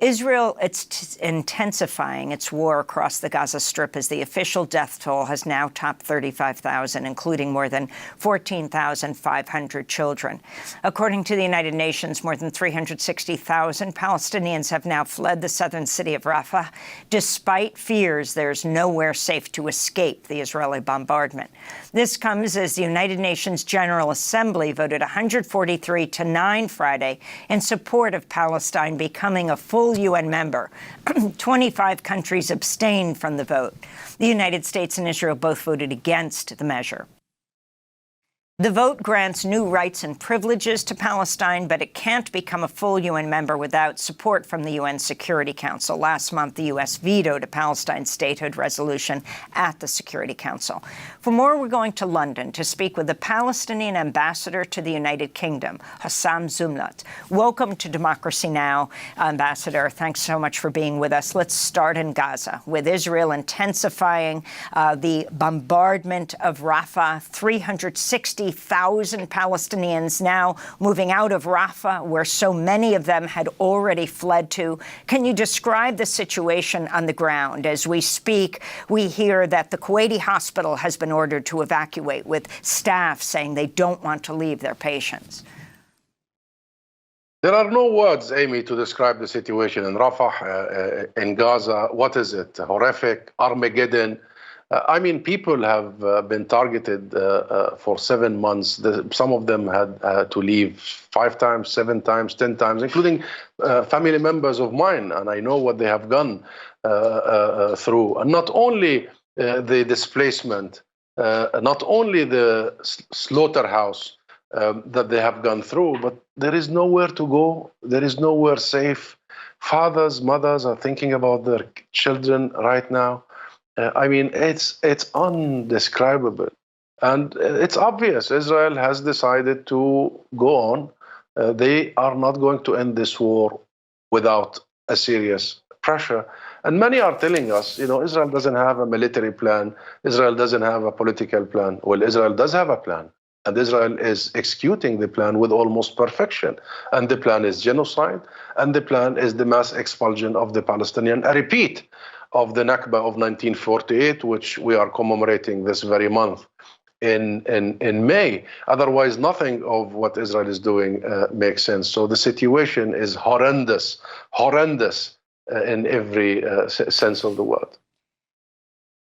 Israel, it's intensifying its war across the Gaza Strip as the official death toll has now topped 35,000, including more than 14,500 children. According to the United Nations, more than 360,000 Palestinians have now fled the southern city of Rafah, despite fears there's nowhere safe to escape the Israeli bombardment. This comes as the United Nations General Assembly voted 143 to 9 Friday in support of Palestine becoming a full UN member. 25 countries abstained from the vote. The United States and Israel both voted against the measure. The vote grants new rights and privileges to Palestine, but it can't become a full UN member without support from the UN Security Council. Last month, the U.S. vetoed a Palestine statehood resolution at the Security Council. For more, we're going to London to speak with the Palestinian ambassador to the United Kingdom, Husam Zomlot. Welcome to Democracy Now!, Ambassador. Thanks so much for being with us. Let's start in Gaza, with Israel intensifying the bombardment of Rafah. 360,000 Palestinians now moving out of Rafah, where so many of them had already fled to. Can you describe the situation on the ground? As we speak, we hear that the Kuwaiti hospital has been ordered to evacuate, with staff saying they don't want to leave their patients. There are no words, Amy, to describe the situation in Rafah, in Gaza. What is it? Horrific, Armageddon. I mean, people have been targeted for 7 months. Some of them had to leave 5 times, 7 times, 10 times, including family members of mine. And I know what they have gone through. And not only the displacement, not only the slaughterhouse that they have gone through, but there is nowhere to go. There is nowhere safe. Fathers, mothers are thinking about their children right now. I mean, it's undescribable. And it's obvious Israel has decided to go on. They are not going to end this war without a serious pressure. And many are telling us, Israel doesn't have a military plan. Israel doesn't have a political plan. Well, Israel does have a plan. And Israel is executing the plan with almost perfection. And the plan is genocide. And the plan is the mass expulsion of the Palestinian. I repeat, of the Nakba of 1948, which we are commemorating this very month in May. Otherwise, nothing of what Israel is doing makes sense. So the situation is horrendous in every sense of the word.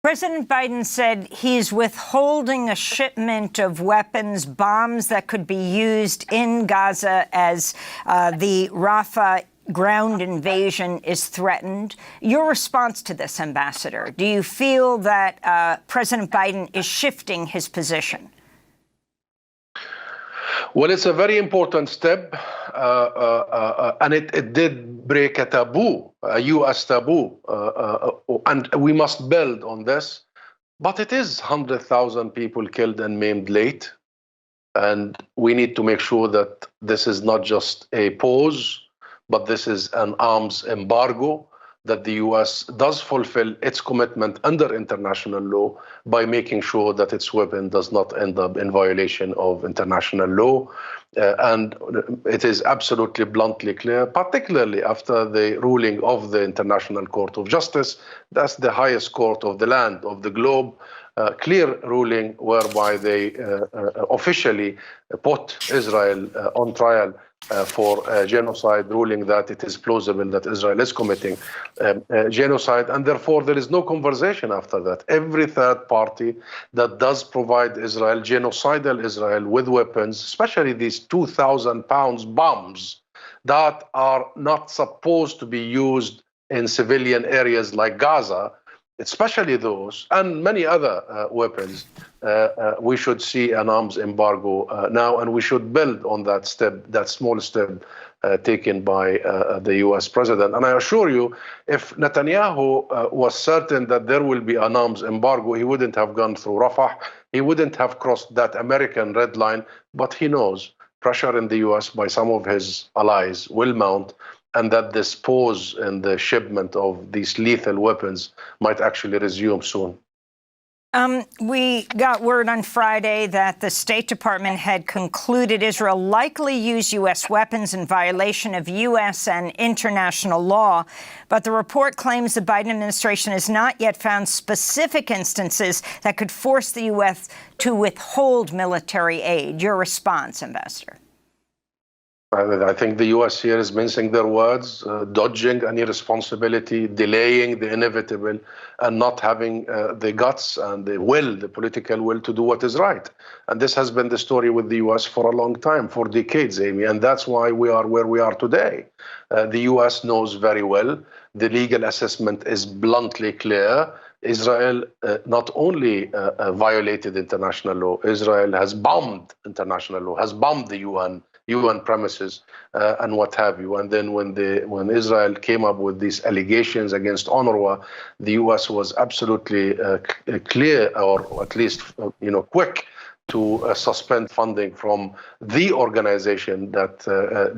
President Biden said he's withholding a shipment of weapons, bombs that could be used in Gaza as the Rafah ground invasion is threatened. Your response to this, Ambassador, do you feel that President Biden is shifting his position? Well, it's a very important step, and it did break a taboo, a U.S. taboo, and we must build on this. But it is 100,000 people killed and maimed late, and we need to make sure that this is not just a pause, but this is an arms embargo, that the U.S. does fulfill its commitment under international law by making sure that its weapon does not end up in violation of international law. And it is absolutely bluntly clear, particularly after the ruling of the International Court of Justice. That's the highest court of the land, of the globe. Clear ruling whereby they officially put Israel on trial for genocide, ruling that it is plausible that Israel is committing genocide, and therefore there is no conversation after that. Every third party that does provide Israel, genocidal Israel, with weapons, especially these 2,000-pound bombs that are not supposed to be used in civilian areas like Gaza, especially those, and many other weapons, we should see an arms embargo now, and we should build on that step, that small step taken by the U.S. president. And I assure you, if Netanyahu was certain that there will be an arms embargo, he wouldn't have gone through Rafah. He wouldn't have crossed that American red line. But he knows pressure in the U.S. by some of his allies will mount, and that this pause in the shipment of these lethal weapons might actually resume soon. We got word on Friday that the State Department had concluded Israel likely used U.S. weapons in violation of U.S. and international law. But the report claims the Biden administration has not yet found specific instances that could force the U.S. to withhold military aid. Your response, Ambassador? I think the U.S. here is mincing their words, dodging any responsibility, delaying the inevitable, and not having the guts and the political will to do what is right. And this has been the story with the U.S. for a long time, for decades, Amy, and that's why we are where we are today. The U.S. knows very well. The legal assessment is bluntly clear. Israel not only violated international law, Israel has bombed international law, has bombed the UN premises and what have you. And then when Israel came up with these allegations against UNRWA, the U.S. was absolutely clear, or at least quick, to suspend funding from the organization that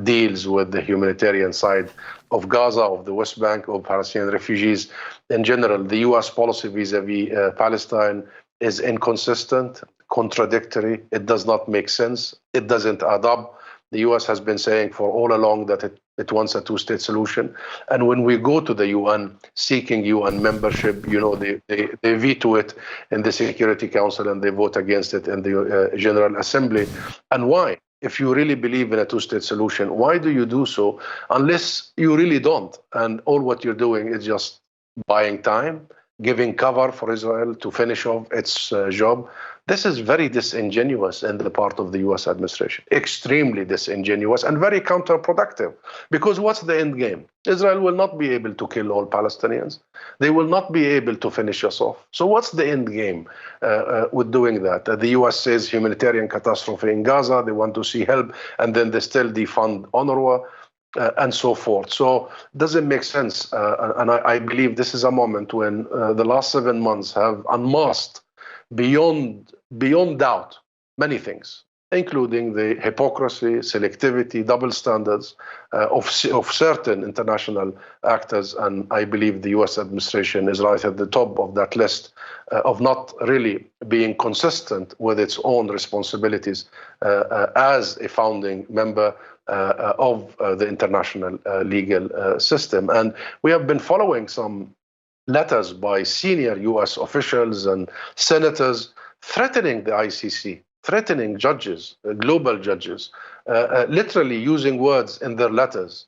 deals with the humanitarian side of Gaza, of the West Bank, of Palestinian refugees in general. The U.S. policy vis-a-vis Palestine is inconsistent, contradictory. It does not make sense. It doesn't add up. The U.S. has been saying for all along that it wants a two-state solution. And when we go to the UN seeking UN membership, they veto it in the Security Council and they vote against it in the General Assembly. And why? If you really believe in a two-state solution, why do you do so unless you really don't? And all what you're doing is just buying time, giving cover for Israel to finish off its job. This is very disingenuous in the part of the U.S. administration, extremely disingenuous and very counterproductive. Because what's the end game? Israel will not be able to kill all Palestinians. They will not be able to finish us off. So what's the end game with doing that? The U.S. says humanitarian catastrophe in Gaza, they want to see help, and then they still defund UNRWA. And so forth. So it doesn't make sense. And I believe this is a moment when the last 7 months have unmasked beyond doubt many things, including the hypocrisy, selectivity, double standards of certain international actors. And I believe the U.S. administration is right at the top of that list of not really being consistent with its own responsibilities as a founding member of the international legal system. And we have been following some letters by senior U.S. officials and senators threatening the ICC, threatening judges, global judges, literally using words in their letters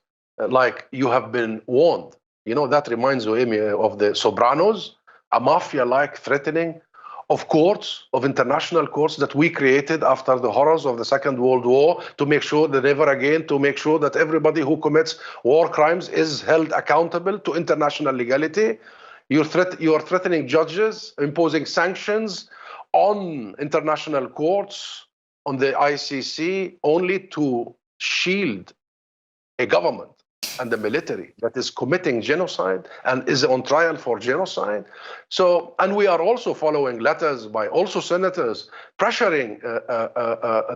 like "you have been warned." That reminds me of the Sopranos, a mafia-like threatening of courts, of international courts that we created after the horrors of the Second World War to make sure that never again, to make sure that everybody who commits war crimes is held accountable to international legality. You are threatening judges, imposing sanctions on international courts, on the ICC, only to shield a government and the military that is committing genocide and is on trial for genocide. So, and we are also following letters by also senators pressuring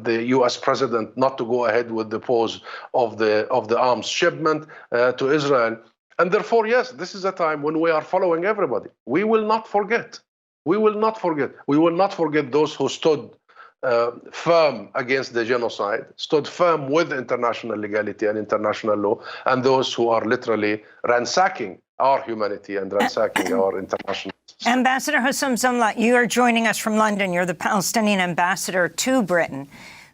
the U.S. president not to go ahead with the pause of the arms shipment to Israel. And therefore, yes, this is a time when we are following everybody. We will not forget. We will not forget. We will not forget those who stood firm against the genocide, stood firm with international legality and international law, and those who are literally ransacking our humanity and ransacking our international system. Ambassador Husam Zomlot, you are joining us from London. You're the Palestinian ambassador to Britain.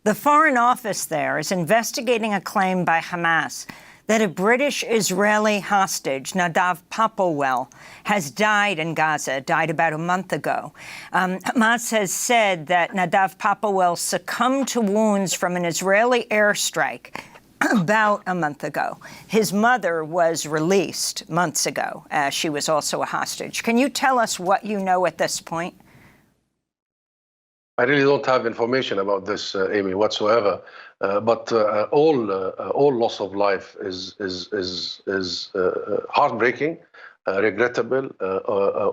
The Foreign Office there is investigating a claim by Hamas that a British-Israeli hostage, Nadav Popplewell, has died in Gaza, died about a month ago. Hamas has said that Nadav Popplewell succumbed to wounds from an Israeli airstrike about a month ago. His mother was released months ago. She was also a hostage. Can you tell us what you know at this point? I really don't have information about this, Amy, whatsoever. But all loss of life is heartbreaking. regrettable.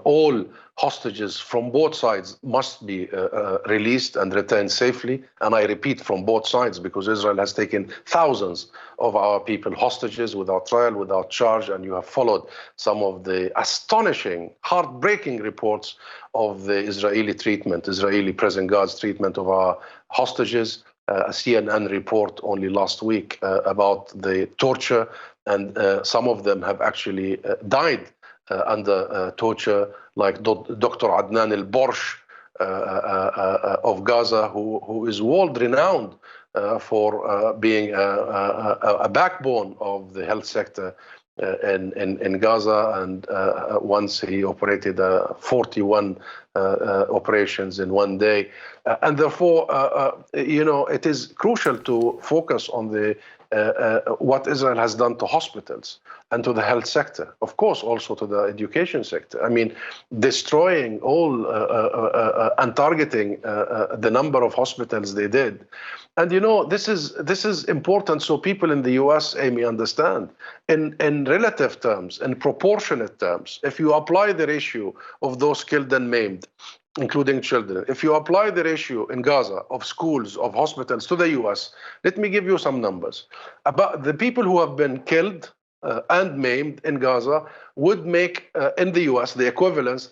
All hostages from both sides must be released and returned safely. And I repeat, from both sides, because Israel has taken thousands of our people hostages without trial, without charge. And you have followed some of the astonishing, heartbreaking reports of the Israeli prison guards' treatment of our hostages. A CNN report only last week about the torture, and some of them have actually died under torture, like Dr. Adnan al-Borsh of Gaza, who is world-renowned for being a backbone of the health sector in Gaza, and once he operated 41 operations in one day. And therefore, it is crucial to focus on the what Israel has done to hospitals and to the health sector, of course, also to the education sector. I mean, destroying all and targeting the number of hospitals they did. And this is important, so people in the US, Amy, understand. In relative terms, in proportionate terms, if you apply the ratio of those killed and maimed, including children, if you apply the ratio in Gaza of schools, of hospitals to the US, let me give you some numbers. About the people who have been killed and maimed in Gaza would make in the US the equivalence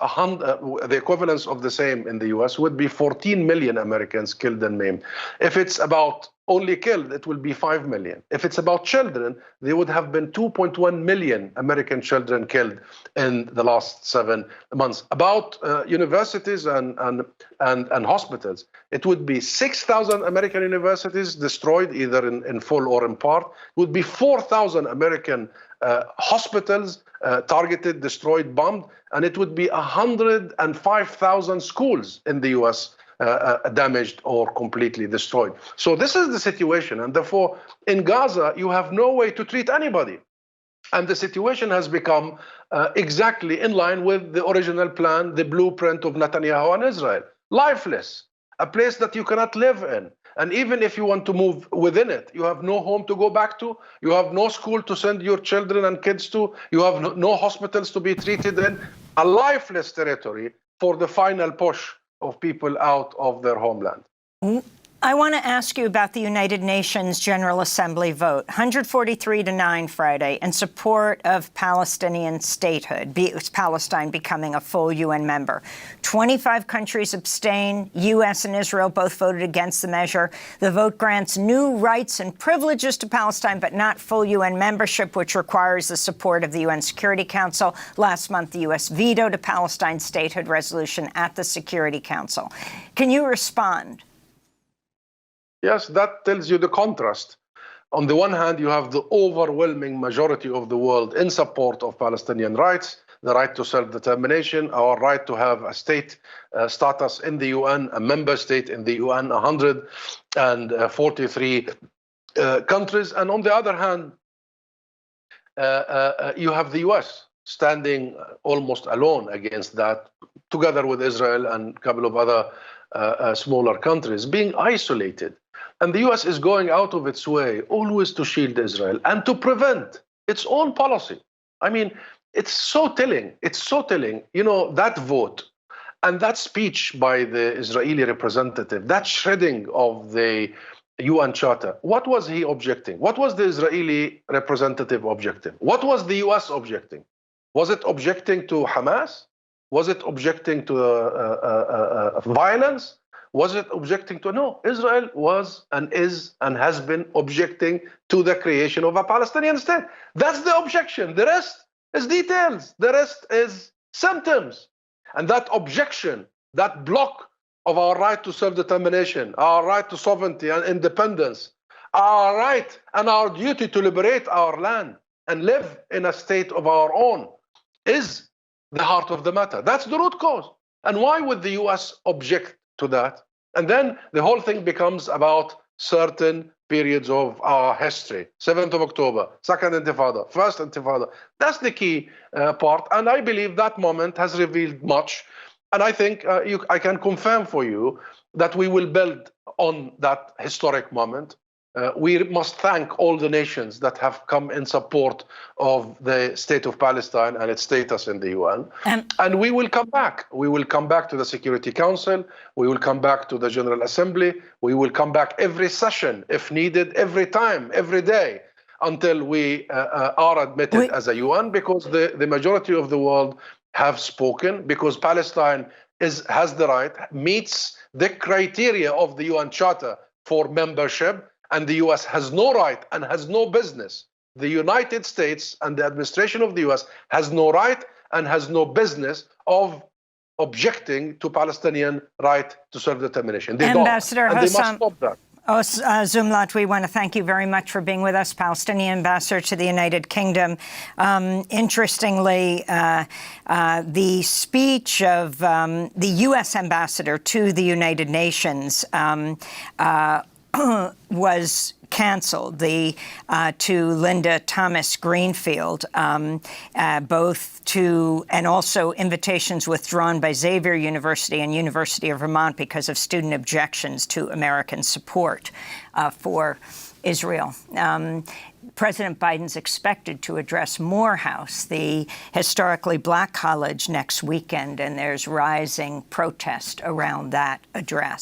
of the same in the US would be 14 million Americans killed and maimed. If it's about only killed, it will be 5 million. If it's about children, there would have been 2.1 million American children killed in the last 7 months. About universities and hospitals, it would be 6,000 American universities destroyed, either in full or in part. It would be 4,000 American hospitals targeted, destroyed, bombed, and it would be 105,000 schools in the US damaged or completely destroyed. So this is the situation. And therefore, in Gaza, you have no way to treat anybody. And the situation has become exactly in line with the original plan, the blueprint of Netanyahu and Israel. Lifeless, a place that you cannot live in. And even if you want to move within it, you have no home to go back to. You have no school to send your children and kids to. You have no hospitals to be treated in. A lifeless territory for the final push of people out of their homeland. I want to ask you about the United Nations General Assembly vote, 143-9 Friday, in support of Palestinian statehood, Palestine becoming a full UN member. 25 countries abstain. U.S. and Israel both voted against the measure. The vote grants new rights and privileges to Palestine, but not full UN membership, which requires the support of the UN Security Council. Last month, the U.S. vetoed a Palestine statehood resolution at the Security Council. Can you respond? Yes, that tells you the contrast. On the one hand, you have the overwhelming majority of the world in support of Palestinian rights, the right to self-determination, our right to have a state status in the UN, a member state in the UN, 143 countries. And on the other hand, you have the US standing almost alone against that, together with Israel and a couple of other smaller countries, being isolated. And the US is going out of its way always to shield Israel and to prevent its own policy. I mean, it's so telling. It's so telling. That vote and that speech by the Israeli representative, that shredding of the UN Charter, what was he objecting? What was the Israeli representative objecting? What was the US objecting? Was it objecting to Hamas? Was it objecting to violence? Was it objecting to? No, Israel was and is and has been objecting to the creation of a Palestinian state. That's the objection. The rest is details. The rest is symptoms. And that objection, that block of our right to self-determination, our right to sovereignty and independence, our right and our duty to liberate our land and live in a state of our own, is the heart of the matter. That's the root cause. And why would the US object to that? And then the whole thing becomes about certain periods of our history. 7th of October, Second Intifada, First Intifada. That's the key part. And I believe that moment has revealed much. And I think I can confirm for you that we will build on that historic moment. We must thank all the nations that have come in support of the state of Palestine and its status in the UN. And we will come back. We will come back to the Security Council. We will come back to the General Assembly. We will come back every session, if needed, every time, every day, until we are admitted as a UN, because the majority of the world have spoken, because Palestine has the right, meets the criteria of the UN Charter for membership, and the US has no right and has no business. The United States and the administration of the US has no right and has no business of objecting to Palestinian right to self-determination. They Ambassador don't, and they must Husam stop that. Zomlot, we want to thank you very much for being with us, Palestinian ambassador to the United Kingdom. Interestingly, the speech of the U.S. ambassador to the United Nations was canceled. To Linda Thomas Greenfield, and also invitations withdrawn by Xavier University and University of Vermont because of student objections to American support for Israel. President Biden's expected to address Morehouse, the historically black college, next weekend, and there's rising protest around that address.